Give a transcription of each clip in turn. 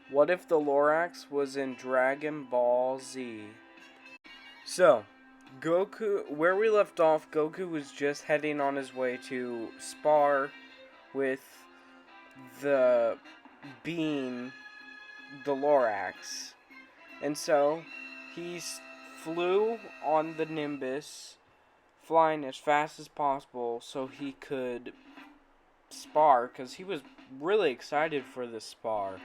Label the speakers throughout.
Speaker 1: What if the lorax was in Dragon Ball Z? So, where we left off, Goku was just heading on his way to spar with the being the lorax. And so, he flew on the Nimbus, flying as fast as possible so he could spar, because he was really excited for this spar.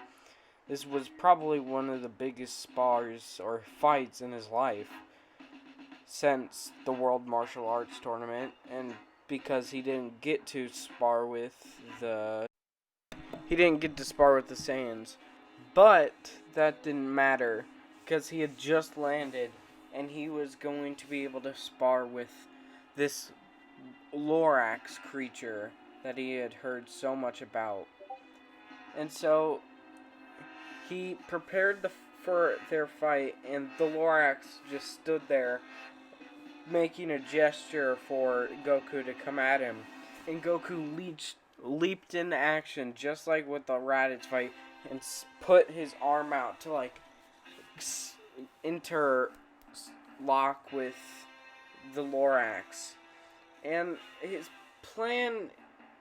Speaker 1: This was probably one of the biggest spars or fights in his life since the World Martial Arts Tournament, and because he didn't get to spar with the Saiyans. But that didn't matter because he had just landed and he was going to be able to spar with this lorax creature that he had heard so much about. And so he prepared for their fight, and the lorax just stood there making a gesture for Goku to come at him. And Goku leaped into action just like with the Raditz fight and put his arm out to like interlock with the lorax. And his plan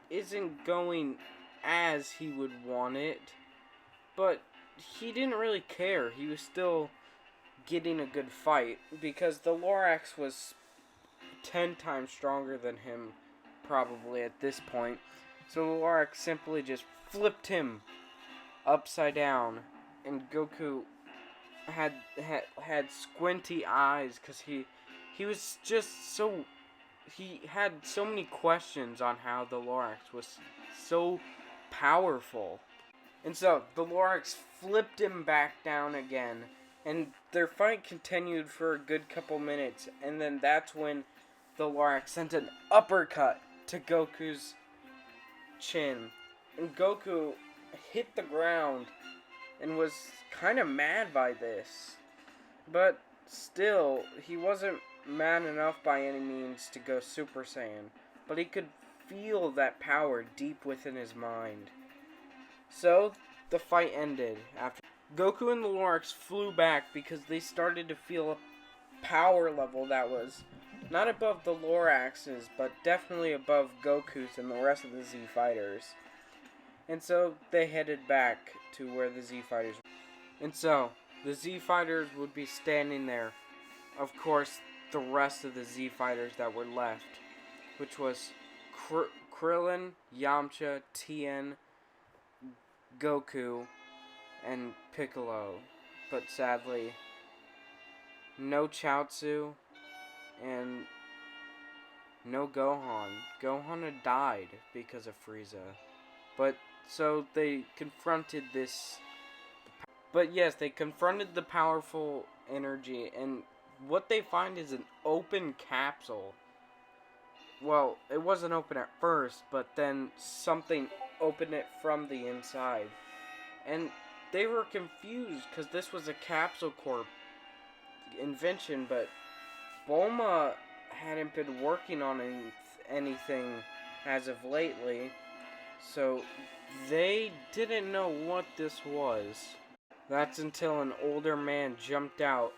Speaker 1: isn't going as he would want it, but he didn't really care. He was still getting a good fight because the lorax was 10 times stronger than him probably at this point. So the lorax simply just flipped him upside down, and Goku had squinty eyes because he was just so, he had so many questions on how the lorax was so powerful. And so the lorax flipped him back down again, and their fight continued for a good couple minutes, and then that's when the lorax sent an uppercut to Goku's chin. And Goku hit the ground and was kind of mad by this. But still, he wasn't mad enough by any means to go Super Saiyan. But he could feel that power deep within his mind. So, the fight ended after Goku and the lorax flew back because they started to feel a power level that was not above the lorax's, but definitely above Goku's and the rest of the Z fighters. And so they headed back to where the Z fighters were. And so the Z fighters would be standing there. Of course, the rest of the Z fighters that were left, which was Krillin, Yamcha, Tien, Goku, and Piccolo. But sadly, no Chaozu and no Gohan. Gohan had died because of Frieza. But so they confronted this. But yes, they confronted the powerful energy, and what they find is an open capsule. Well, it wasn't open at first, but then something opened it from the inside. And they were confused because this was a Capsule Corp invention, but Bulma hadn't been working on anything as of lately, so they didn't know what this was. That's until an older man jumped out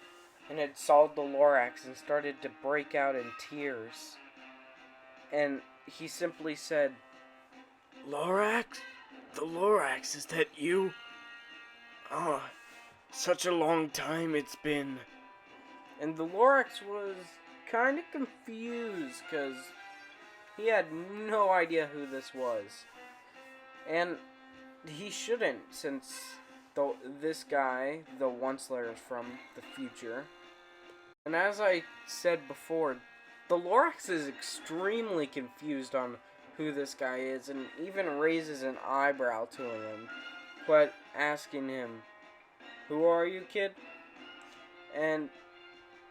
Speaker 1: and had saw the lorax and started to break out in tears. And he simply said, "Lorax? The lorax, is that you? Oh, such a long time it's been." And the lorax was kind of confused because he had no idea who this was. And he shouldn't, since this guy, the Once-Layer, is from the future. And as I said before, the lorax is extremely confused on who this guy is, and even raises an eyebrow to him, but asking him, "Who are you, kid?" And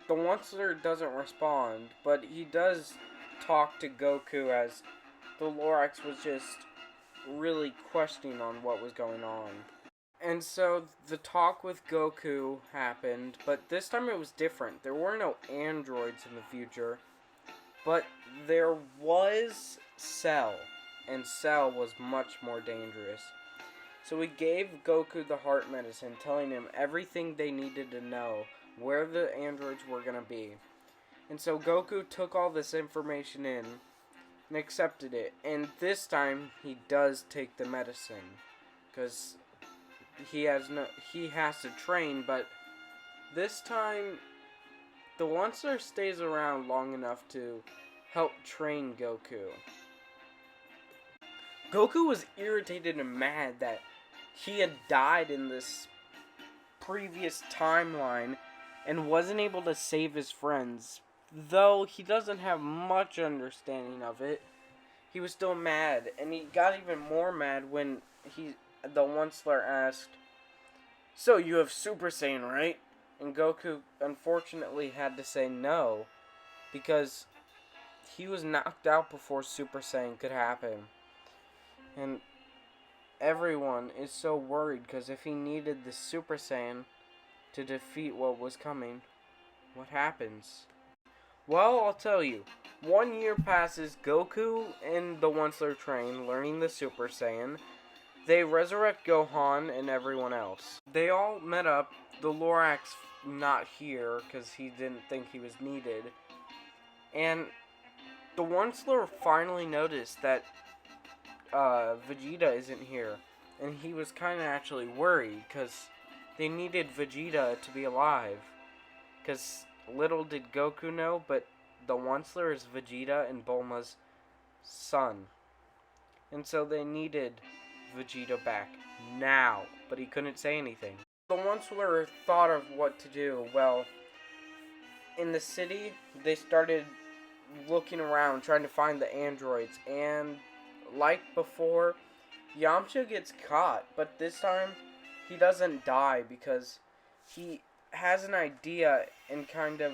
Speaker 1: the Once-Layer doesn't respond, but he does talk to Goku as the lorax was just really questioning on what was going on. And so the talk with Goku happened, but this time it was different. There were no androids in the future, but there was Cell, and Cell was much more dangerous. So he gave Goku the heart medicine, telling him everything they needed to know, where the androids were going to be. And so Goku took all this information in and accepted it. And this time he does take the medicine, because he has to train, but this time the Onceler stays around long enough to help train Goku. Goku was irritated and mad that he had died in this previous timeline and wasn't able to save his friends. Though he doesn't have much understanding of it, he was still mad, and he got even more mad when the Onceler asked, "So you have Super Saiyan, right?" And Goku unfortunately had to say no, because he was knocked out before Super Saiyan could happen. And everyone is so worried, because if he needed the Super Saiyan to defeat what was coming, what happens? Well, I'll tell you. 1 year passes, Goku and the Onceler train, learning the Super Saiyan. They resurrect Gohan and everyone else. They all met up. The Lorax not here, because he didn't think he was needed. And the Onceler finally noticed that Vegeta isn't here. And he was kind of actually worried, because they needed Vegeta to be alive. Because little did Goku know, but the Onceler is Vegeta and Bulma's son. And so they needed Vegeta back now, but he couldn't say anything. The Onceler thought of what to do. Well, in the city, they started looking around, trying to find the androids, and like before, Yamcha gets caught, but this time, he doesn't die, because he has an idea and kind of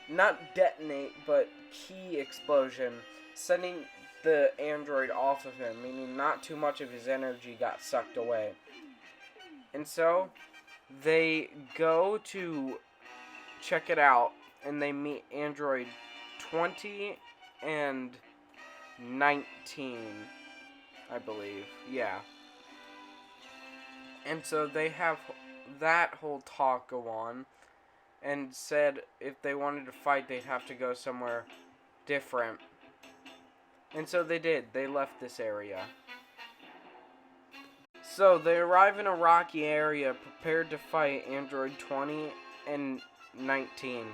Speaker 1: not detonate, but key explosion, sending the android off of him, meaning not too much of his energy got sucked away. And so they go to check it out, and they meet android 20 and 19, I believe. Yeah. And so they have that whole talk go on, and said if they wanted to fight, they'd have to go somewhere different. And so they did. They left this area. So they arrive in a rocky area, prepared to fight Android 20 and 19.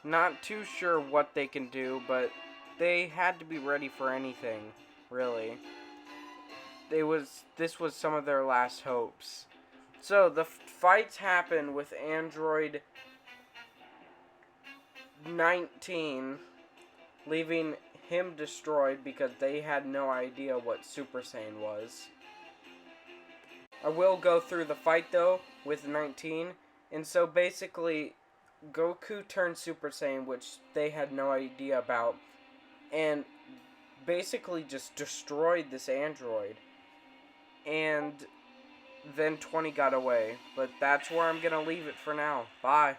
Speaker 1: Not too sure what they can do, but they had to be ready for anything, really. This was some of their last hopes. So the fights happen with Android 19 leaving him destroyed, because they had no idea what Super Saiyan was. I will go through the fight though with 19. And so basically Goku turned Super Saiyan, which they had no idea about, and basically just destroyed this android. And then 20 got away. But that's where I'm going to leave it for now. Bye.